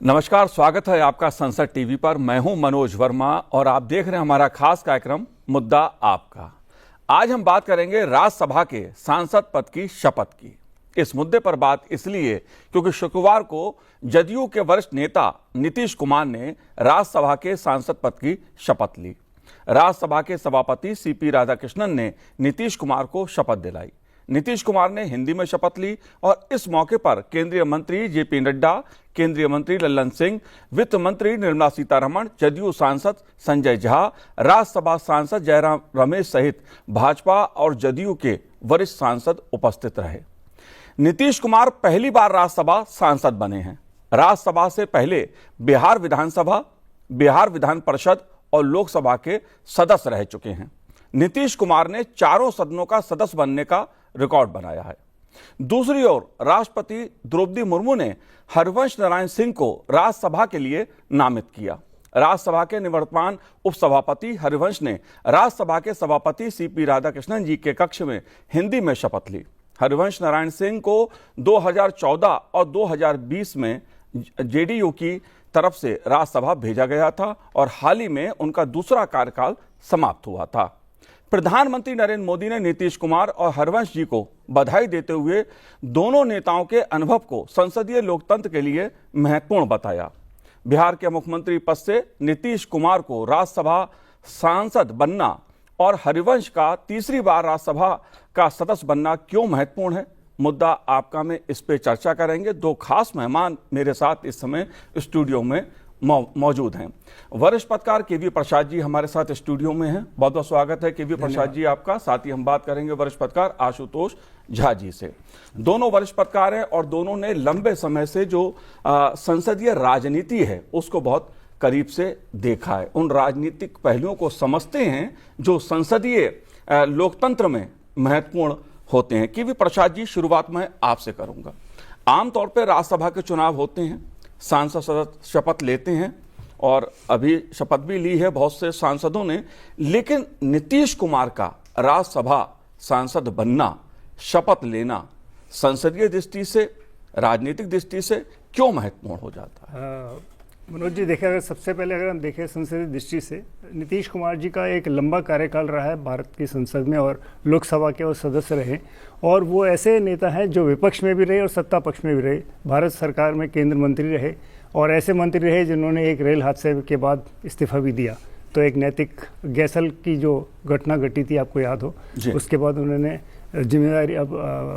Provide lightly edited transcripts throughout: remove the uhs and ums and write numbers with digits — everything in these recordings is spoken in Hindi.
नमस्कार, स्वागत है आपका संसद टीवी पर। मैं हूं मनोज वर्मा और आप देख रहे हैं हमारा खास कार्यक्रम मुद्दा आपका। आज हम बात करेंगे राज्यसभा के सांसद पद की शपथ की। इस मुद्दे पर बात इसलिए क्योंकि शुक्रवार को जदयू के वरिष्ठ नेता नीतीश कुमार ने राज्यसभा के सांसद पद की शपथ ली। राज्यसभा के सभापति सीपी राधाकृष्णन ने नीतीश कुमार को शपथ दिलाई। नीतीश कुमार ने हिंदी में शपथ ली और इस मौके पर केंद्रीय मंत्री जेपी नड्डा, केंद्रीय मंत्री लल्लन सिंह, वित्त मंत्री निर्मला सीतारमण, जदयू सांसद संजय झा, राज्यसभा सांसद जयराम रमेश सहित भाजपा और जदयू के वरिष्ठ सांसद उपस्थित रहे। नीतीश कुमार पहली बार राज्यसभा सांसद बने हैं। राज्यसभा से पहले बिहार विधानसभा, बिहार विधान परिषद और लोकसभा के सदस्य रह चुके हैं। नीतीश कुमार ने चारों सदनों का सदस्य बनने का रिकॉर्ड बनाया है। दूसरी ओर राष्ट्रपति द्रौपदी मुर्मू ने हरिवंश नारायण सिंह को राज्यसभा के लिए नामित किया। राज्यसभा के निवर्तमान उपसभापति हरिवंश ने राज्यसभा के सभापति सीपी राधाकृष्णन जी के कक्ष में हिंदी में शपथ ली। हरिवंश नारायण सिंह को 2014 और 2020 में जेडीयू की तरफ से राज्यसभा भेजा गया था और हाल ही में उनका दूसरा कार्यकाल समाप्त हुआ था। प्रधानमंत्री नरेंद्र मोदी ने नीतीश कुमार और हरिवंश जी को बधाई देते हुए दोनों नेताओं के अनुभव को संसदीय लोकतंत्र के लिए महत्वपूर्ण बताया। बिहार के मुख्यमंत्री पद से नीतीश कुमार को राज्यसभा सांसद बनना और हरिवंश का तीसरी बार राज्यसभा का सदस्य बनना क्यों महत्वपूर्ण है, मुद्दा आपका में इस पे चर्चा करेंगे। दो खास मेहमान मेरे साथ इस समय स्टूडियो में मौजूद हैं। वरिष्ठ पत्रकार केवी प्रसाद जी हमारे साथ स्टूडियो में हैं। बहुत बहुत स्वागत है केवी प्रसाद जी आपका। साथ ही हम बात करेंगे वरिष्ठ पत्रकार आशुतोष झा जी से। दोनों वरिष्ठ पत्रकार हैं और दोनों ने लंबे समय से जो संसदीय राजनीति है उसको बहुत करीब से देखा है, उन राजनीतिक पहलुओं को समझते हैं जो संसदीय लोकतंत्र में महत्वपूर्ण होते हैं। केवी प्रसाद जी, शुरुआत में आपसे करूंगा। आमतौर पर राज्यसभा के चुनाव होते हैं, सांसद सदस्य शपथ लेते हैं और अभी शपथ भी ली है बहुत से सांसदों ने, लेकिन नीतीश कुमार का राज्यसभा सांसद बनना, शपथ लेना संसदीय दृष्टि से, राजनीतिक दृष्टि से क्यों महत्वपूर्ण हो जाता है? मनोज जी, देखिए, अगर सबसे पहले अगर हम देखें संसदीय दृष्टि से, नीतीश कुमार जी का एक लंबा कार्यकाल रहा है भारत की संसद में और लोकसभा के वो सदस्य रहे और वो ऐसे नेता हैं जो विपक्ष में भी रहे और सत्ता पक्ष में भी रहे। भारत सरकार में केंद्र मंत्री रहे और ऐसे मंत्री रहे जिन्होंने एक रेल हादसे के बाद इस्तीफा भी दिया। तो एक नैतिक गैसल की जो घटना घटी थी, आपको याद हो, उसके बाद उन्होंने जिम्मेदारी अब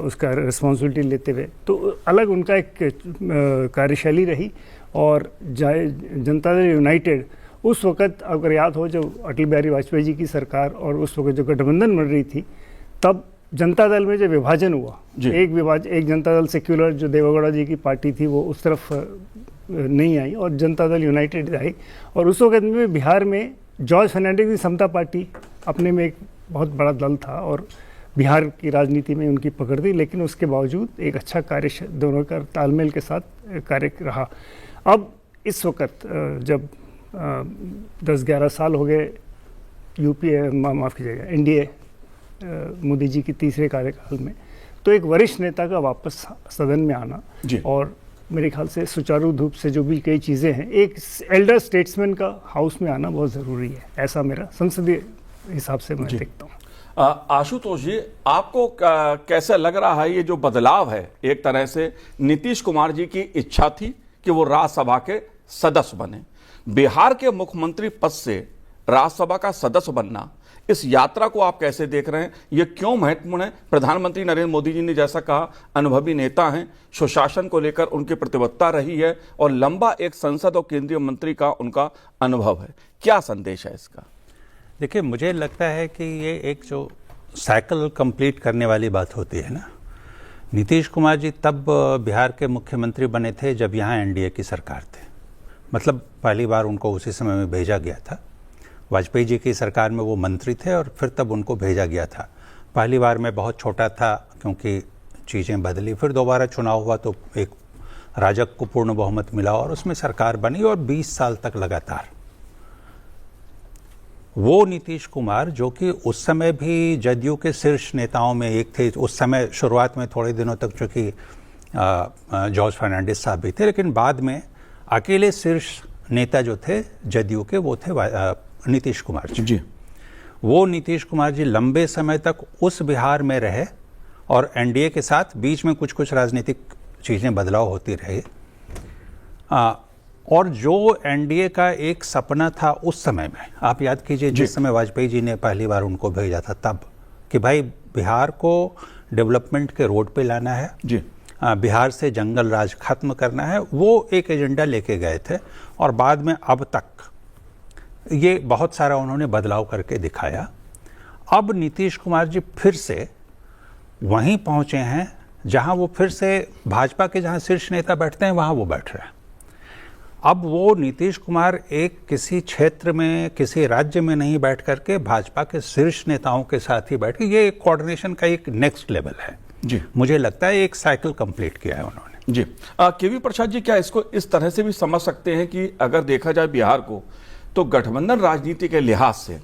उसका रिस्पॉन्सिबिलिटी लेते हुए तो अलग उनका एक कार्यशैली रही। और जनता दल यूनाइटेड उस वक़्त, अगर याद हो, जो अटल बिहारी वाजपेयी जी की सरकार और उस वक़्त जो गठबंधन बन रही थी, तब जनता दल में जो विभाजन हुआ, एक जनता दल सेक्युलर जो देवेगौड़ा जी की पार्टी थी वो उस तरफ नहीं आई और जनता दल यूनाइटेड आई। और उस वक़्त में बिहार में जॉर्ज फर्नांडिस की समता पार्टी अपने में एक बहुत बड़ा दल था और बिहार की राजनीति में उनकी पकड़ थी, लेकिन उसके बावजूद एक अच्छा कार्य दोनों का तालमेल के साथ कार्य रहा। अब इस वक्त जब 10-11 साल हो गए यूपीए, माफ़ कीजिएगा, एनडीए मोदी जी की तीसरे कार्यकाल में, तो एक वरिष्ठ नेता का वापस सदन में आना और मेरे ख्याल से सुचारू रूप से जो भी कई चीज़ें हैं, एक एल्डर स्टेट्समैन का हाउस में आना बहुत ज़रूरी है। ऐसा मेरा संसदीय हिसाब से मैं देखता हूँ। आशुतोष जी, आपको कैसे लग रहा है ये जो बदलाव है? एक तरह से नीतीश कुमार जी की इच्छा थी कि वो राज्यसभा के सदस्य बने। बिहार के मुख्यमंत्री पद से राज्यसभा का सदस्य बनना, इस यात्रा को आप कैसे देख रहे हैं? ये क्यों महत्वपूर्ण है? प्रधानमंत्री नरेंद्र मोदी जी ने जैसा कहा, अनुभवी नेता हैं, सुशासन को लेकर उनकी प्रतिबद्धता रही है और लंबा एक संसद और केंद्रीय मंत्री का उनका अनुभव है। क्या संदेश है इसका? देखिए, मुझे लगता है कि ये एक जो साइकिल कंप्लीट करने वाली बात होती है ना, नीतीश कुमार जी तब बिहार के मुख्यमंत्री बने थे जब यहाँ एनडीए की सरकार थे। मतलब पहली बार उनको उसी समय में भेजा गया था। वाजपेयी जी की सरकार में वो मंत्री थे और फिर तब उनको भेजा गया था। पहली बार में बहुत छोटा था क्योंकि चीज़ें बदली, फिर दोबारा चुनाव हुआ तो एक राजग को पूर्ण बहुमत मिला और उसमें सरकार बनी और 20 साल तक लगातार वो नीतीश कुमार, जो कि उस समय भी जदयू के शीर्ष नेताओं में एक थे। उस समय शुरुआत में थोड़े दिनों तक चूँकि जॉर्ज फर्नांडिस साहब भी थे, लेकिन बाद में अकेले शीर्ष नेता जो थे जदयू के वो थे नीतीश कुमार जी। वो नीतीश कुमार जी लंबे समय तक उस बिहार में रहे और एनडीए के साथ बीच में कुछ कुछ राजनीतिक चीज़ें बदलाव होती रही। और जो एनडीए का एक सपना था उस समय में, आप याद कीजिए जिस समय वाजपेयी जी ने पहली बार उनको भेजा था तब, कि भाई बिहार को डेवलपमेंट के रोड पे लाना है जी, बिहार से जंगल राज खत्म करना है, वो एक एजेंडा लेके गए थे। और बाद में अब तक ये बहुत सारा उन्होंने बदलाव करके दिखाया। अब नीतीश कुमार जी फिर से वहीं पहुंचे हैं जहां वो फिर से भाजपा के जहां शीर्ष नेता बैठते हैं वहां वो बैठ रहे हैं। अब वो नीतीश कुमार एक किसी क्षेत्र में किसी राज्य में नहीं बैठ करके भाजपा के शीर्ष नेताओं के साथ ही बैठ के, ये एक कोऑर्डिनेशन का एक नेक्स्ट लेवल है जी। मुझे लगता है एक साइकिल कंप्लीट किया है उन्होंने जी। केवी प्रसाद जी, क्या इसको इस तरह से भी समझ सकते हैं कि अगर देखा जाए बिहार को, तो गठबंधन राजनीति के लिहाज से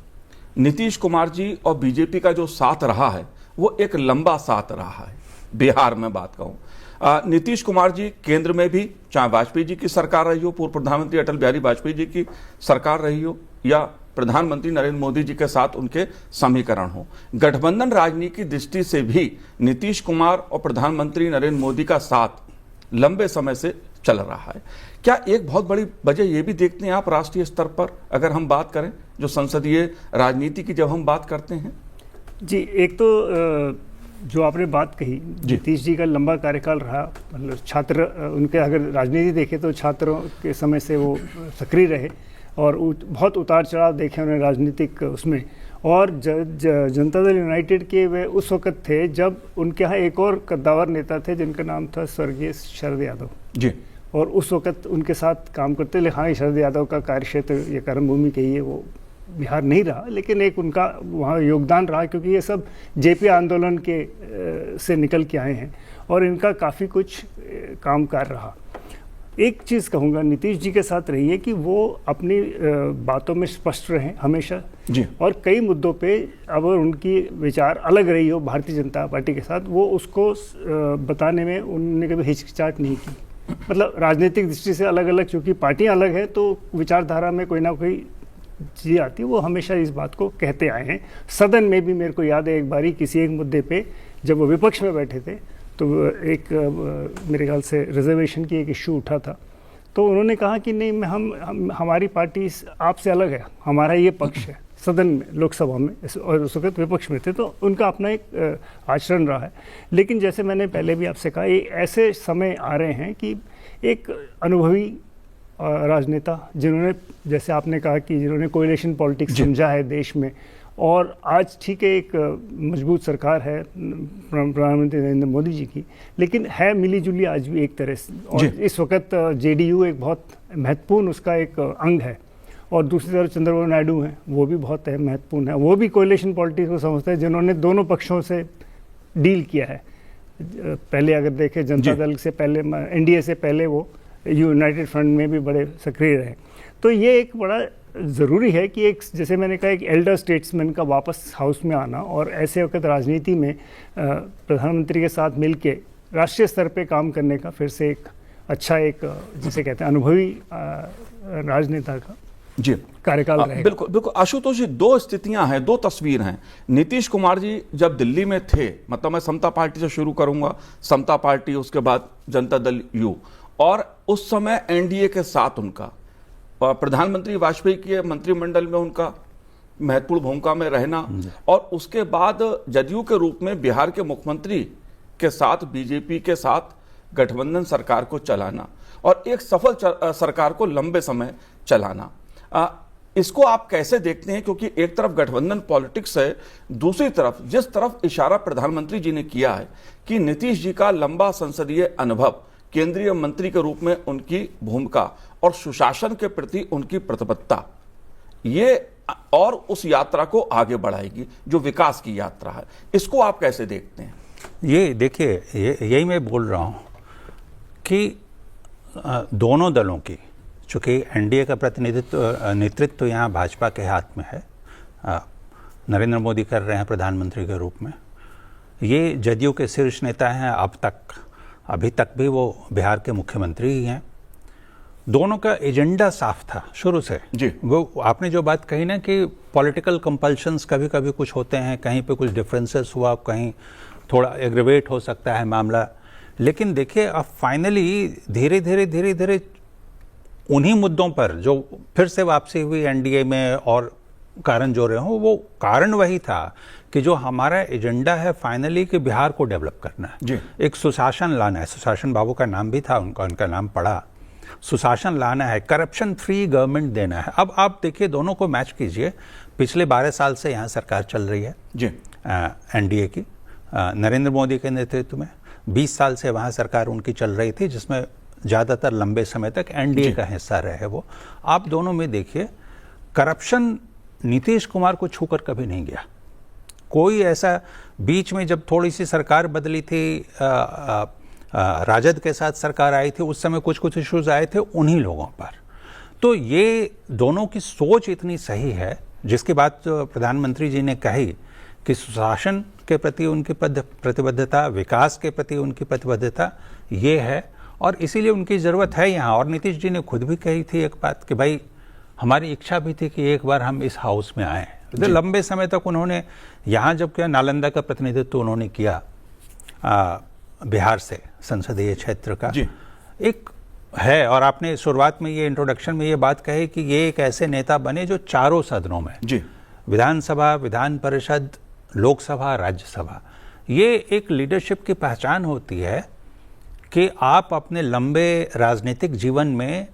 नीतीश कुमार जी और बीजेपी का जो साथ रहा है वो एक लंबा साथ रहा है। बिहार में बात कहूं, नीतीश कुमार जी केंद्र में भी, चाहे वाजपेयी जी की सरकार रही हो, पूर्व प्रधानमंत्री अटल बिहारी वाजपेयी जी की सरकार रही हो, या प्रधानमंत्री नरेंद्र मोदी जी के साथ उनके समीकरण हो, गठबंधन राजनीति की दृष्टि से भी नीतीश कुमार और प्रधानमंत्री नरेंद्र मोदी का साथ लंबे समय से चल रहा है। क्या एक बहुत बड़ी वजह यह भी देखते हैं आप राष्ट्रीय स्तर पर, अगर हम बात करें जो संसदीय राजनीति की जब हम बात करते हैं? जी, एक तो जो आपने बात कही, नीतीश जी का लंबा कार्यकाल रहा, मतलब छात्र उनके अगर राजनीति देखें तो छात्रों के समय से वो सक्रिय रहे और बहुत उतार चढ़ाव देखे उन्होंने राजनीतिक उसमें। और जनता दल यूनाइटेड के वे उस वक्त थे जब उनके यहाँ एक और कद्दावर नेता थे जिनका नाम था स्वर्गीय शरद यादव जी, और उस वक्त उनके साथ काम करते। लेकिन हाँ, शरद यादव का कार्यक्षेत्र ये कर्मभूमि कहिए वो बिहार नहीं रहा, लेकिन एक उनका वहाँ योगदान रहा, क्योंकि ये सब जेपी आंदोलन के से निकल के आए हैं और इनका काफ़ी कुछ कामकाज रहा। एक चीज़ कहूँगा नीतीश जी के साथ रही है कि वो अपनी बातों में स्पष्ट रहें हमेशा जी, और कई मुद्दों पे अगर उनकी विचार अलग रही हो भारतीय जनता पार्टी के साथ, वो उसको बताने में उन्होंने कभी हिचकिचाहट नहीं की। मतलब राजनीतिक दृष्टि से अलग अलग, चूँकि पार्टियाँ अलग हैं तो विचारधारा में कोई ना कोई चीज़ आती है, वो हमेशा इस बात को कहते आए हैं। सदन में भी मेरे को याद है एक बारी किसी एक मुद्दे पे जब वो विपक्ष में बैठे थे तो एक मेरे ख्याल से रिजर्वेशन की एक इशू उठा था, तो उन्होंने कहा कि नहीं, हम हमारी पार्टी आपसे अलग है, हमारा ये पक्ष है सदन में, लोकसभा में, और उस वक्त विपक्ष में थे, तो उनका अपना एक आचरण रहा है। लेकिन जैसे मैंने पहले भी आपसे कहा, ये ऐसे समय आ रहे हैं कि एक अनुभवी राजनेता जिन्होंने, जैसे आपने कहा कि जिन्होंने कोएलिशन पॉलिटिक्स समझा है देश में, और आज ठीक है एक मजबूत सरकार है प्रधानमंत्री नरेंद्र मोदी जी की, लेकिन है मिली जुली आज भी एक तरह से। और इस वक्त जेडीयू एक बहुत महत्वपूर्ण उसका एक अंग है, और दूसरी तरफ चंद्रबाबू नायडू हैं, वो भी बहुत महत्वपूर्ण है। वो भी कोएलिशन पॉलिटिक्स को समझते हैं, जिन्होंने दोनों पक्षों से डील किया है। पहले अगर देखें जनता दल से पहले, एनडीए से पहले वो यूनाइटेड फ्रंट में भी बड़े सक्रिय रहे। तो ये एक बड़ा ज़रूरी है कि एक, जैसे मैंने कहा, एक एल्डर स्टेट्समैन का वापस हाउस में आना, और ऐसे वक्त राजनीति में प्रधानमंत्री के साथ मिलके राष्ट्रीय स्तर पे काम करने का फिर से एक अच्छा, एक जिसे कहते हैं अनुभवी राजनेता का जी कार्यकाल रहेगा। बिल्कुल बिल्कुल आशुतोष जी, दो स्थितियां हैं, दो तस्वीर हैं। नीतीश कुमार जी जब दिल्ली में थे, मतलब मैं समता पार्टी से शुरू करूंगा, समता पार्टी, उसके बाद जनता दल यू, और उस समय एनडीए के साथ उनका, प्रधानमंत्री वाजपेयी के मंत्रिमंडल में उनका महत्वपूर्ण भूमिका में रहना, और उसके बाद जदयू के रूप में बिहार के मुख्यमंत्री के साथ बीजेपी के साथ गठबंधन सरकार को चलाना, और एक सफल सरकार को लंबे समय चलाना। इसको आप कैसे देखते हैं? क्योंकि एक तरफ गठबंधन पॉलिटिक्स है, दूसरी तरफ जिस तरफ इशारा प्रधानमंत्री जी ने किया है कि नीतीश जी का लंबा संसदीय अनुभव, केंद्रीय मंत्री के रूप में उनकी भूमिका और सुशासन के प्रति उनकी प्रतिबद्धता, ये और उस यात्रा को आगे बढ़ाएगी जो विकास की यात्रा है। इसको आप कैसे देखते हैं? ये देखिए, यही मैं बोल रहा हूँ कि दोनों दलों की, चूँकि एनडीए का नेतृत्व तो यहाँ भाजपा के हाथ में है, नरेंद्र मोदी कर रहे हैं प्रधानमंत्री के रूप में, ये जदयू के शीर्ष नेता हैं, अभी तक भी वो बिहार के मुख्यमंत्री ही हैं, दोनों का एजेंडा साफ था शुरू से जी। वो आपने जो बात कही ना कि पॉलिटिकल कंपल्शंस कभी कभी कुछ होते हैं, कहीं पे कुछ डिफरेंसेस हुआ, कहीं थोड़ा एग्रीवेट हो सकता है मामला, लेकिन देखिए अब फाइनली धीरे धीरे उन्हीं मुद्दों पर जो फिर से वापसी हुई एनडीए में और कारण जो रहे हों, वो कारण वही था कि जो हमारा एजेंडा है फाइनली कि बिहार को डेवलप करना है, जी। एक सुशासन लाना है। सुशासन बाबू का नाम भी था, उनका नाम पढ़ा, सुशासन लाना है, करप्शन फ्री गवर्नमेंट देना है। अब आप देखिए दोनों को मैच कीजिए, पिछले 12 साल से यहाँ सरकार चल रही है जी, एनडीए की, नरेंद्र मोदी के नेतृत्व में। 20 साल से वहाँ सरकार उनकी चल रही थी, जिसमें ज़्यादातर लंबे समय तक एनडीए का हिस्सा रहे वो। आप दोनों में देखिए करप्शन नीतीश कुमार को छूकर कभी नहीं गया। कोई ऐसा बीच में जब थोड़ी सी सरकार बदली थी, राजद के साथ सरकार आई थी, उस समय कुछ इश्यूज आए थे उन्हीं लोगों पर। तो ये दोनों की सोच इतनी सही है, जिसकी बात प्रधानमंत्री जी ने कही कि सुशासन के प्रति उनकी प्रतिबद्धता, विकास के प्रति उनकी प्रतिबद्धता ये है, और इसीलिए उनकी ज़रूरत है यहाँ। और नीतीश जी ने खुद भी कही थी एक बात कि भाई हमारी इच्छा भी थी कि एक बार हम इस हाउस में आए। तो लंबे समय तक उन्होंने यहाँ जब किया, नालंदा का प्रतिनिधित्व उन्होंने किया बिहार से संसदीय क्षेत्र का एक है। और आपने शुरुआत में ये इंट्रोडक्शन में ये बात कही कि ये एक ऐसे नेता बने जो चारों सदनों में, विधानसभा, विधान परिषद, लोकसभा, राज्यसभा, ये एक लीडरशिप की पहचान होती है कि आप अपने लंबे राजनीतिक जीवन में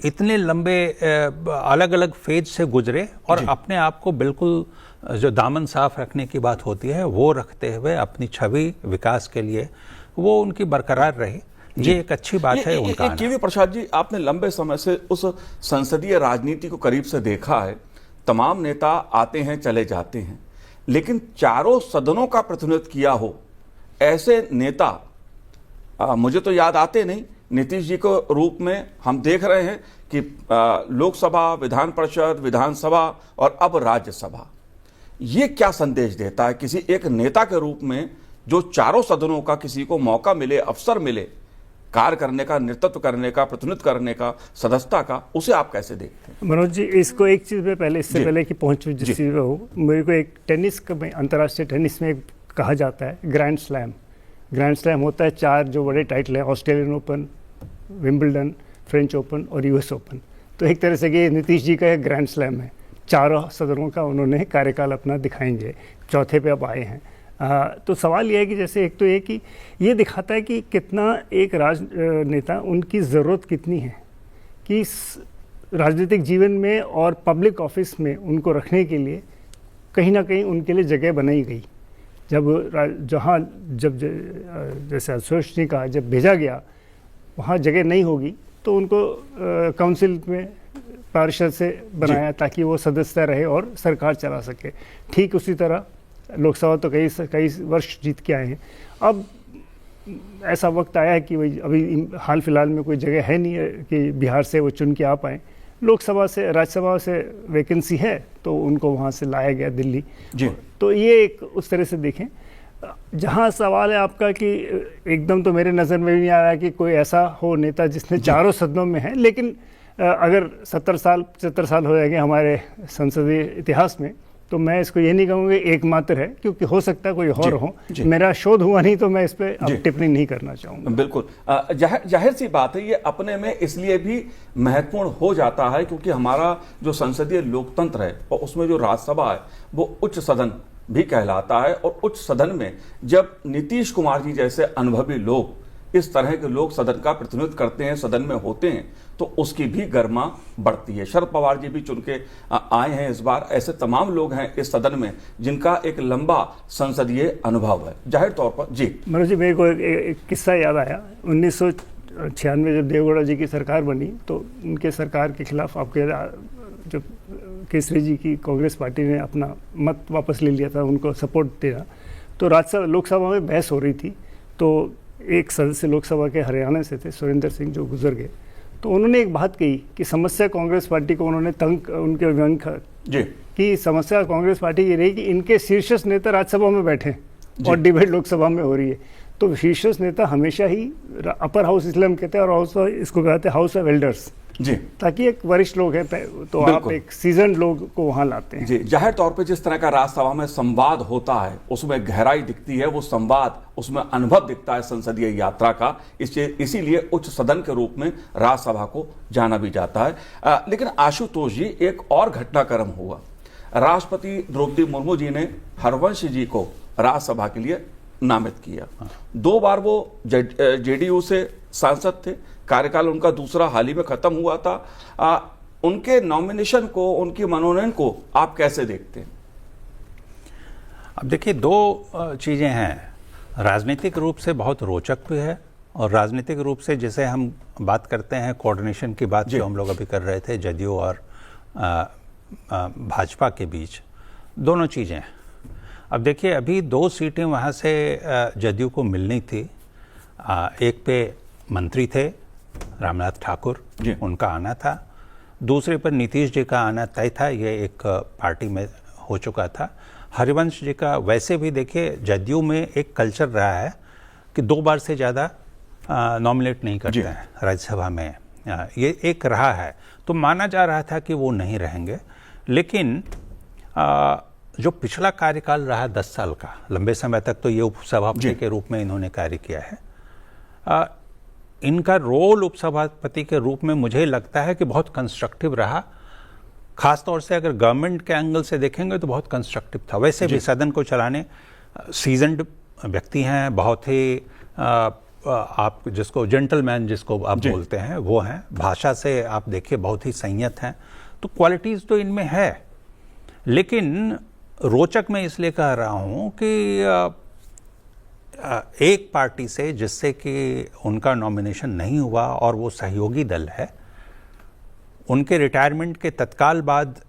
इतने लंबे अलग अलग फेज से गुजरे और अपने आप को बिल्कुल जो दामन साफ रखने की बात होती है वो रखते हुए अपनी छवि विकास के लिए वो उनकी बरकरार रही। ये एक अच्छी बात है उनका। केवी प्रसाद जी, आपने लंबे समय से उस संसदीय राजनीति को करीब से देखा है। तमाम नेता आते हैं चले जाते हैं, लेकिन चारों सदनों का प्रतिनिधित्व किया हो ऐसे नेता मुझे तो याद आते नहीं। नीतीश जी को रूप में हम देख रहे हैं कि लोकसभा, विधान परिषद, विधानसभा और अब राज्यसभा। ये क्या संदेश देता है किसी एक नेता के रूप में जो चारों सदनों का किसी को मौका मिले, अवसर मिले कार्य करने का, नेतृत्व करने का, प्रतिनिधित्व करने का, सदस्यता का, उसे आप कैसे देखते हैं? मनोज जी, इसको एक चीज़ में पहले, इससे पहले कि पहुंचूं जिस चीज़ में हो, मेरे को एक टेनिस में, अंतर्राष्ट्रीय टेनिस में कहा जाता है ग्रैंड स्लैम। ग्रैंड स्लैम होता है 4 जो बड़े टाइटल हैं, Australian open, Wimbledon, French open और यूएस ओपन। तो एक तरह से ये नीतीश जी का एक ग्रैंड स्लैम है। चारों सदनों का उन्होंने कार्यकाल अपना दिखाएंगे, चौथे पे अब आए हैं। तो सवाल ये है कि जैसे एक तो ये कि ये दिखाता है कि कितना एक राजनेता, उनकी ज़रूरत कितनी है कि राजनीतिक जीवन में और पब्लिक ऑफिस में उनको रखने के लिए कहीं ना कहीं उनके लिए जगह बनाई गई। जब जैसे अशोक ने कहा, जब भेजा गया वहाँ जगह नहीं होगी तो उनको काउंसिल में, पार्षद से बनाया ताकि वो सदस्य रहे और सरकार चला सके। ठीक उसी तरह लोकसभा तो कई वर्ष जीत के आए हैं। अब ऐसा वक्त आया है कि वही अभी हाल फिलहाल में कोई जगह है नहीं है कि बिहार से वो चुन के आ पाए। लोकसभा से, राज्यसभा से वैकेंसी है तो उनको वहाँ से लाया गया दिल्ली जी। तो ये एक उस तरह से देखें। जहाँ सवाल है आपका कि एकदम तो मेरे नज़र में भी नहीं आ रहा है कि कोई ऐसा हो नेता जिसने चारों सदनों में है, लेकिन अगर 75 साल हो जाएंगे हमारे संसदीय इतिहास में, तो मैं इसको ये नहीं कहूँगा एकमात्र है, क्योंकि हो सकता है कोई और हो। मेरा शोध हुआ नहीं तो मैं इस पर अब टिप्पणी नहीं करना चाहूँगा। बिल्कुल, जाहिर सी बात है, ये अपने में इसलिए भी महत्वपूर्ण हो जाता है क्योंकि हमारा जो संसदीय लोकतंत्र है और उसमें जो राज्यसभा है वो उच्च सदन भी कहलाता है। और उच्च सदन में जब नीतीश कुमार जी जैसे अनुभवी लोग, इस तरह के लोग सदन का प्रतिनिधित्व करते हैं, सदन में होते हैं, तो उसकी भी गरिमा बढ़ती है। शरद पवार जी भी चुन के आए हैं इस बार। ऐसे तमाम लोग हैं इस सदन में जिनका एक लंबा संसदीय अनुभव है। जाहिर तौर पर जी मनोज जी, मेरे को एक किस्सा याद आया। 1996 जब देवेगौड़ा जी की सरकार बनी तो उनके सरकार के खिलाफ आपके जो केसरी जी की कांग्रेस पार्टी ने अपना मत वापस ले लिया था, उनको सपोर्ट दिया। तो राज्यसभा, लोकसभा में बहस हो रही थी। तो एक सदस्य लोकसभा के हरियाणा से थे, सुरेंद्र सिंह, जो गुजर गए। तो उन्होंने एक बात कही कि समस्या कांग्रेस पार्टी को, उन्होंने उनके व्यंग कि समस्या कांग्रेस पार्टी ये रही कि इनके शीर्षस्थ नेता राज्यसभा में बैठे और डिबेट लोकसभा में हो रही है। तो शीर्ष नेता हमेशा ही अपर हाउस इसलिए हम कहते हैं, और हाउस इसको कहते हैं हाउस ऑफ एल्डर्स जी, ताकि एक वरिष्ठ लोग हैं तो आप एक सीजन लोग को वहां लाते हैं। जी, जाहिर तौर पे जिस तरह का राज्यसभा में संवाद होता है उसमें गहराई दिखती है, वो संवाद उसमें अनुभव दिखता है संसदीय यात्रा का, इसीलिए उच्च सदन के रूप में राज्यसभा को जाना भी जाता है। लेकिन आशुतोष जी, एक और घटनाक्रम हुआ। राष्ट्रपति द्रौपदी मुर्मू जी ने हरवंश जी को राज्यसभा के लिए नामित किया। 2 बार वो जेडीयू से सांसद थे, कार्यकाल उनका दूसरा हाल ही में खत्म हुआ था। उनके नॉमिनेशन को, उनकी मनोनयन को आप कैसे देखते हैं? अब देखिए, 2 चीजें हैं। राजनीतिक रूप से बहुत रोचक भी है, और राजनीतिक रूप से जैसे हम बात करते हैं कोऑर्डिनेशन की बात जो हम लोग अभी कर रहे थे जदयू और भाजपा के बीच, दोनों चीजें। अब देखिए, अभी 2 सीटें वहाँ से जदयू को मिलनी थी। एक पे मंत्री थे रामनाथ ठाकुर, उनका आना था। दूसरे पर नीतीश जी का आना तय था, ये एक पार्टी में हो चुका था। हरिवंश जी का वैसे भी देखिए जदयू में एक कल्चर रहा है कि 2 बार से ज़्यादा नॉमिनेट नहीं करते हैं राज्यसभा में, ये एक रहा है। तो माना जा रहा था कि वो नहीं रहेंगे, लेकिन जो पिछला कार्यकाल रहा 10 साल का, लंबे समय तक तो ये उपसभापति के रूप में इन्होंने कार्य किया है। इनका रोल उपसभापति के रूप में मुझे लगता है कि बहुत कंस्ट्रक्टिव रहा। खासतौर से अगर गवर्नमेंट के एंगल से देखेंगे तो बहुत कंस्ट्रक्टिव था। वैसे भी सदन को चलाने सीजन्ड व्यक्ति हैं, बहुत ही आप जिसको जेंटलमैन जिसको आप बोलते हैं वो हैं। भाषा से आप देखिए बहुत ही संयत हैं, तो क्वालिटीज़ तो इनमें है। लेकिन रोचक मैं इसलिए कह रहा हूं कि एक पार्टी से जिससे कि उनका नॉमिनेशन नहीं हुआ और वो सहयोगी दल है, उनके रिटायरमेंट के तत्काल बाद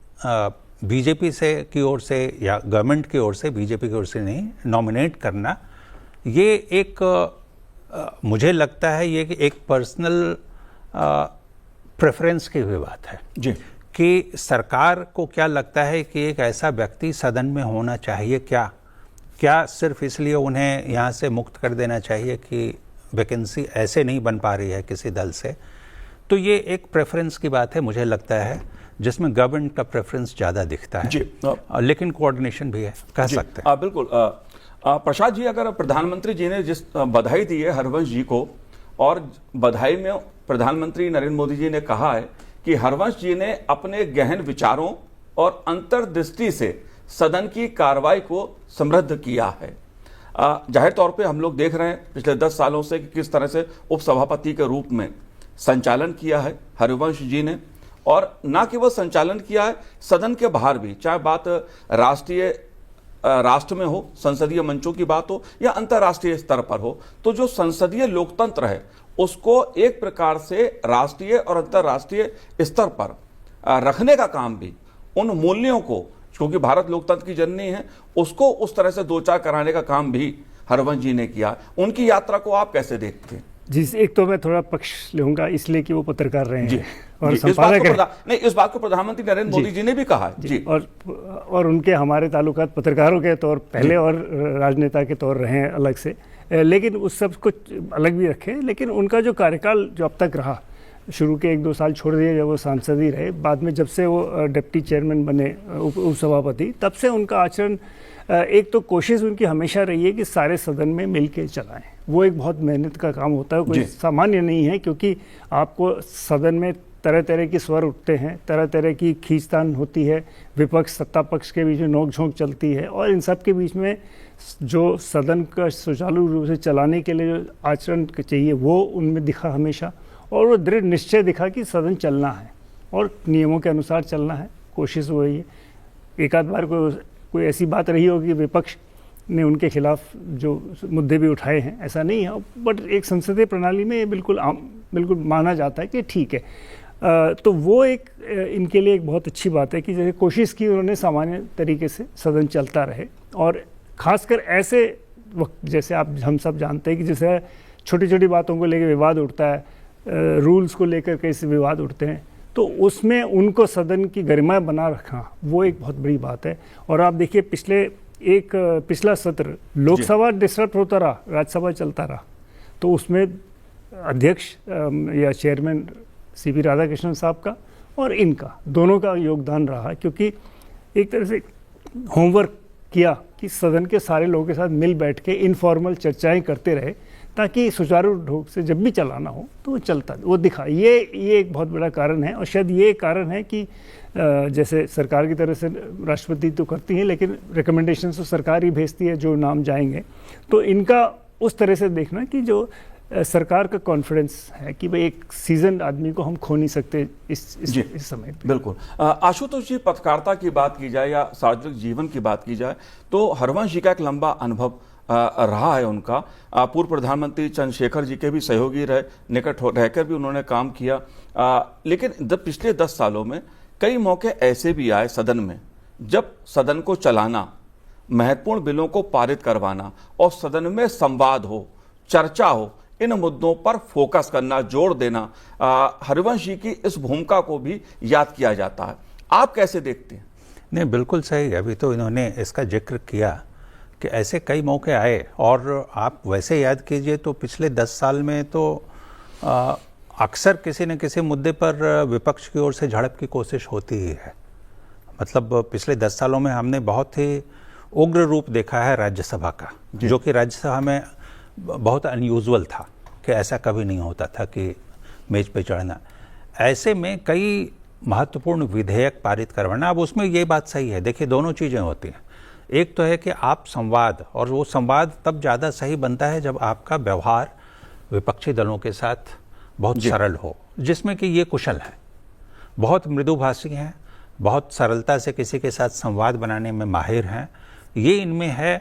बीजेपी से की ओर से या गवर्नमेंट की ओर से, बीजेपी की ओर से नहीं, नॉमिनेट करना, ये एक मुझे लगता है ये एक पर्सनल प्रेफरेंस की भी बात है जी, कि सरकार को क्या लगता है कि एक ऐसा व्यक्ति सदन में होना चाहिए। क्या सिर्फ इसलिए उन्हें यहाँ से मुक्त कर देना चाहिए कि वैकेंसी ऐसे नहीं बन पा रही है किसी दल से। तो ये एक प्रेफरेंस की बात है, मुझे लगता है, जिसमें गवर्नमेंट का प्रेफरेंस ज़्यादा दिखता है जी। लेकिन कोऑर्डिनेशन भी है, कह सकते हैं। बिल्कुल। प्रसाद जी, अगर प्रधानमंत्री जी ने जिस बधाई दी है हरवंश जी को, और बधाई में प्रधानमंत्री नरेंद्र मोदी जी ने कहा है कि हरवंश जी ने अपने गहन विचारों और अंतर्दृष्टि से सदन की कार्रवाई को समृद्ध किया है। जाहिर तौर पे हम लोग देख रहे हैं पिछले 10 सालों से कि किस तरह से उपसभापति के रूप में संचालन किया है हरिवंश जी ने, और न केवल संचालन किया है, सदन के बाहर भी, चाहे बात राष्ट्र में हो, संसदीय मंचों की बात हो, या अंतर्राष्ट्रीय स्तर पर हो, तो जो संसदीय लोकतंत्र है उसको एक प्रकार से राष्ट्रीय और अंतर्राष्ट्रीय स्तर पर रखने का काम भी, उन मूल्यों को, क्योंकि भारत लोकतंत्र की जननी है, उसको उस तरह से दो चार कराने का काम भी हरवंश जी ने किया। उनकी यात्रा को आप कैसे देखते हैं? जी, एक तो मैं थोड़ा पक्ष लूंगा इसलिए कि वो पत्रकार रहे हैं और इस बात को प्रधानमंत्री नरेंद्र मोदी जी ने भी कहा है जी, और उनके हमारे ताल्लुकात पत्रकारों के तौर पहले और राजनेता के तौर रहे हैं अलग से, लेकिन उस सब को अलग भी रखें। लेकिन उनका जो कार्यकाल जो अब तक रहा, शुरू के 1-2 साल छोड़ दिए जब वो सांसद ही रहे, बाद में जब से वो डिप्टी चेयरमैन बने, उपसभापति, तब से उनका आचरण, एक तो कोशिश उनकी हमेशा रही है कि सारे सदन में मिल के चलाएं। वो एक बहुत मेहनत का काम होता है, कोई सामान्य नहीं है, क्योंकि आपको सदन में तरह तरह के स्वर उठते हैं, तरह तरह की खींचतान होती है, विपक्ष सत्ता पक्ष के बीच में नोक-झोंक चलती है, और इन सब के बीच में जो सदन का सुचारू रूप से चलाने के लिए जो आचरण चाहिए वो उनमें दिखा हमेशा, और वो दृढ़ निश्चय दिखा कि सदन चलना है और नियमों के अनुसार चलना है। कोशिश हो रही है, एक आध बार कोई ऐसी बात रही होगी कि ने उनके खिलाफ जो मुद्दे भी उठाए हैं, ऐसा नहीं है, बट एक संसदीय प्रणाली में ये बिल्कुल माना जाता है कि ठीक है। तो वो एक इनके लिए एक बहुत अच्छी बात है कि जैसे कोशिश की उन्होंने सामान्य तरीके से सदन चलता रहे, और ख़ासकर ऐसे वक्त जैसे हम सब जानते हैं कि जैसे छोटी छोटी बातों को लेकर विवाद उठता है, रूल्स को लेकर कैसे विवाद उठते हैं, तो उसमें उनको सदन की गरिमा बना रखना वो एक बहुत बड़ी बात है। और आप देखिए पिछले एक पिछला सत्र लोकसभा डिस्टर्ब होता रहा, राज्यसभा चलता रहा, तो उसमें अध्यक्ष या चेयरमैन सीपी राधाकृष्णन साहब का और इनका दोनों का योगदान रहा, क्योंकि एक तरह से होमवर्क किया कि सदन के सारे लोगों के साथ मिल बैठ के इनफॉर्मल चर्चाएं करते रहे, ताकि सुचारू ढंग से जब भी चलाना हो तो वो चलता, वो दिखा। ये एक बहुत बड़ा कारण है, और शायद ये कारण है कि जैसे सरकार की तरफ से राष्ट्रपति तो करती है, लेकिन रिकमेंडेशन तो सरकार ही भेजती है जो नाम जाएंगे। तो इनका उस तरह से देखना कि जो सरकार का कॉन्फिडेंस है कि भाई एक सीजन आदमी को हम खो नहीं सकते इस समय पे। बिल्कुल। आशुतोष जी, पत्रकारिता की बात की जाए या सार्वजनिक जीवन की बात की जाए तो हरवंश जी का एक लंबा अनुभव रहा है उनका। पूर्व प्रधानमंत्री चंद्रशेखर जी के भी सहयोगी रहे, निकट रहकर भी उन्होंने काम किया। लेकिन पिछले 10 सालों में कई मौके ऐसे भी आए सदन में जब सदन को चलाना, महत्वपूर्ण बिलों को पारित करवाना और सदन में संवाद हो, चर्चा हो, इन मुद्दों पर फोकस करना, जोर देना, हरिवंश जी की इस भूमिका को भी याद किया जाता है। आप कैसे देखते हैं? नहीं, बिल्कुल सही। अभी तो इन्होंने इसका जिक्र किया कि ऐसे कई मौके आए, और आप वैसे याद कीजिए तो पिछले 10 साल में तो अक्सर किसी न किसी मुद्दे पर विपक्ष की ओर से झड़प की कोशिश होती ही है। मतलब पिछले 10 सालों में हमने बहुत ही उग्र रूप देखा है राज्यसभा का, जो कि राज्यसभा में बहुत अनयूजुअल था कि ऐसा कभी नहीं होता था कि मेज पे चढ़ना। ऐसे में कई महत्वपूर्ण विधेयक पारित करवाना। अब उसमें ये बात सही है, देखिए दोनों चीज़ें होती हैं। एक तो है कि आप संवाद, और वो संवाद तब ज़्यादा सही बनता है जब आपका व्यवहार विपक्षी दलों के साथ बहुत सरल हो, जिसमें कि ये कुशल है, बहुत मृदुभाषी हैं, बहुत सरलता से किसी के साथ संवाद बनाने में माहिर हैं। ये इनमें है,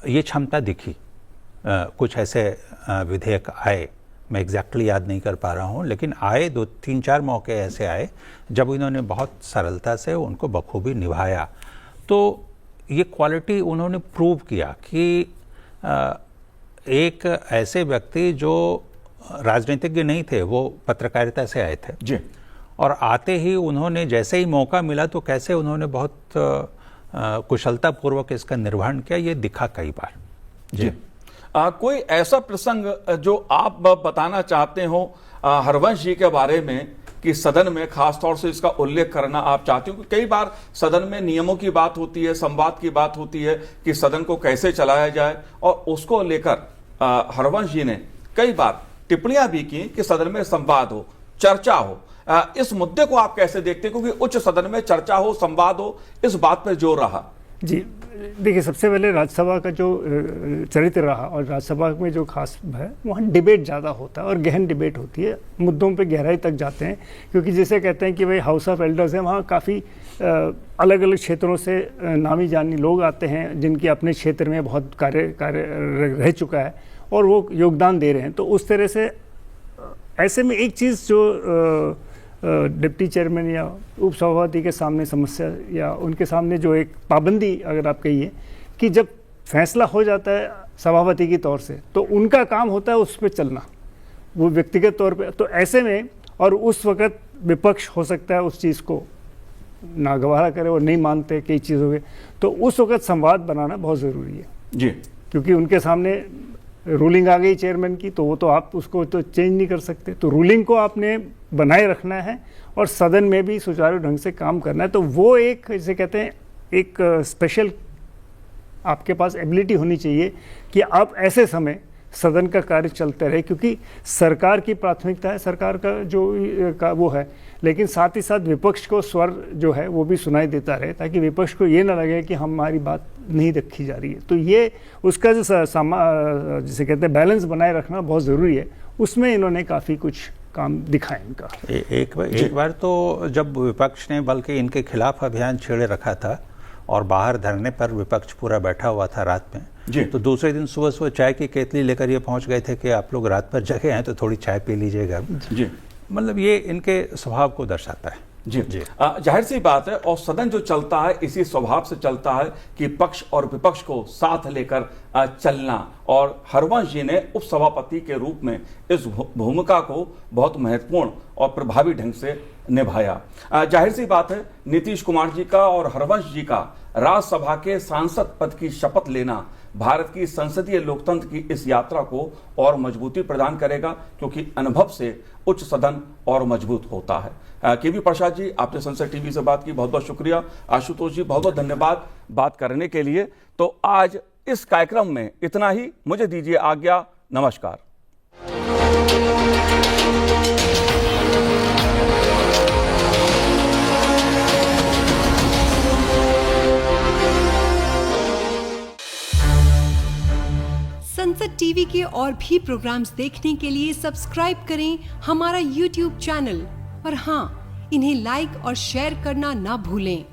ये क्षमता दिखी। कुछ ऐसे विधेयक आए, मैं एग्जैक्टली याद नहीं कर पा रहा हूँ, लेकिन आए 2-3-4 मौके ऐसे आए जब इन्होंने बहुत सरलता से उनको बखूबी निभाया। तो ये क्वालिटी उन्होंने प्रूव किया कि एक ऐसे व्यक्ति जो राजनीतिज्ञ नहीं थे, वो पत्रकारिता से आए थे जी, और आते ही उन्होंने जैसे ही मौका मिला तो कैसे उन्होंने बहुत कुशलतापूर्वक इसका निर्वहन किया, ये दिखा कई बार। जी। कोई ऐसा प्रसंग जो आप बताना चाहते हो हरवंश जी के बारे में कि सदन में खासतौर से इसका उल्लेख करना आप चाहते हो? कई बार सदन में नियमों की बात होती है, संवाद की बात होती है कि सदन को कैसे चलाया जाए, और उसको लेकर हरवंश जी ने कई बार टिप्पणियां भी की कि सदन में संवाद हो, चर्चा हो। इस मुद्दे को आप कैसे देखते हैं, क्योंकि उच्च सदन में चर्चा हो, संवाद हो, इस बात पर जोर रहा? जी देखिए, सबसे पहले राज्यसभा का जो चरित्र रहा, और राज्यसभा में जो खास है वहाँ डिबेट ज़्यादा होता है और गहन डिबेट होती है, मुद्दों पे गहराई तक जाते हैं। क्योंकि जिसे कहते हैं कि भाई हाउस ऑफ एल्डर्स है, वहाँ काफ़ी अलग अलग क्षेत्रों से नामी जानी लोग आते हैं जिनकी अपने क्षेत्र में बहुत कार्य रह चुका है और वो योगदान दे रहे हैं। तो उस तरह से ऐसे में एक चीज़ जो डिप्टी चेयरमैन या उपसभापति के सामने समस्या, या उनके सामने जो एक पाबंदी अगर आप कहिए, कि जब फैसला हो जाता है सभापति की तौर से तो उनका काम होता है उस पर चलना, वो व्यक्तिगत तौर पे। तो ऐसे में, और उस वक़्त विपक्ष हो सकता है उस चीज़ को नागवारा करे और नहीं मानते कई चीज़ों के, तो उस वक़्त संवाद बनाना बहुत ज़रूरी है जी। क्योंकि उनके सामने रूलिंग आ गई चेयरमैन की, तो वो तो आप उसको तो चेंज नहीं कर सकते। तो रूलिंग को आपने बनाए रखना है और सदन में भी सुचारू ढंग से काम करना है। तो वो एक, जैसे कहते हैं, एक स्पेशल आपके पास एबिलिटी होनी चाहिए कि आप ऐसे समय सदन का कार्य चलते रहे, क्योंकि सरकार की प्राथमिकता है, सरकार का जो वो है, लेकिन साथ ही साथ विपक्ष को स्वर जो है वो भी सुनाई देता रहे, ताकि विपक्ष को ये ना लगे कि हमारी बात नहीं रखी जा रही है। तो ये उसका जो जिसे कहते हैं बैलेंस बनाए रखना बहुत ज़रूरी है। उसमें इन्होंने काफ़ी कुछ काम दिखाए इनका। एक बार तो जब विपक्ष ने बल्कि इनके खिलाफ अभियान छेड़े रखा था और बाहर धरने पर विपक्ष पूरा बैठा हुआ था रात में जी, तो दूसरे दिन सुबह सुबह चाय की केतली लेकर ये पहुंच गए थे कि आप लोग रात पर जगे हैं तो थोड़ी चाय पी लीजिएगा जी। मतलब ये इनके स्वभाव को दर्शाता है। जी जी। जाहिर सी बात है, और सदन जो चलता है इसी स्वभाव से चलता है कि पक्ष और विपक्ष को साथ लेकर चलना, और हरवंश जी ने उपसभापति के रूप में इस भूमिका को बहुत महत्वपूर्ण और प्रभावी ढंग से निभाया। जाहिर सी बात है, नीतीश कुमार जी का और हरवंश जी का राज्यसभा के सांसद पद की शपथ लेना भारत की संसदीय लोकतंत्र की इस यात्रा को और मजबूती प्रदान करेगा, क्योंकि अनुभव से उच्च सदन और मजबूत होता है। केवी प्रसाद जी, आपने संसद टीवी से बात की, बहुत बहुत शुक्रिया। आशुतोष जी, बहुत बहुत धन्यवाद बात करने के लिए। तो आज इस कार्यक्रम में इतना ही, मुझे दीजिए आज्ञा, नमस्कार। संसद टीवी के और भी प्रोग्राम्स देखने के लिए सब्सक्राइब करें हमारा YouTube चैनल और हाँ, इन्हें लाइक और शेयर करना ना भूलें।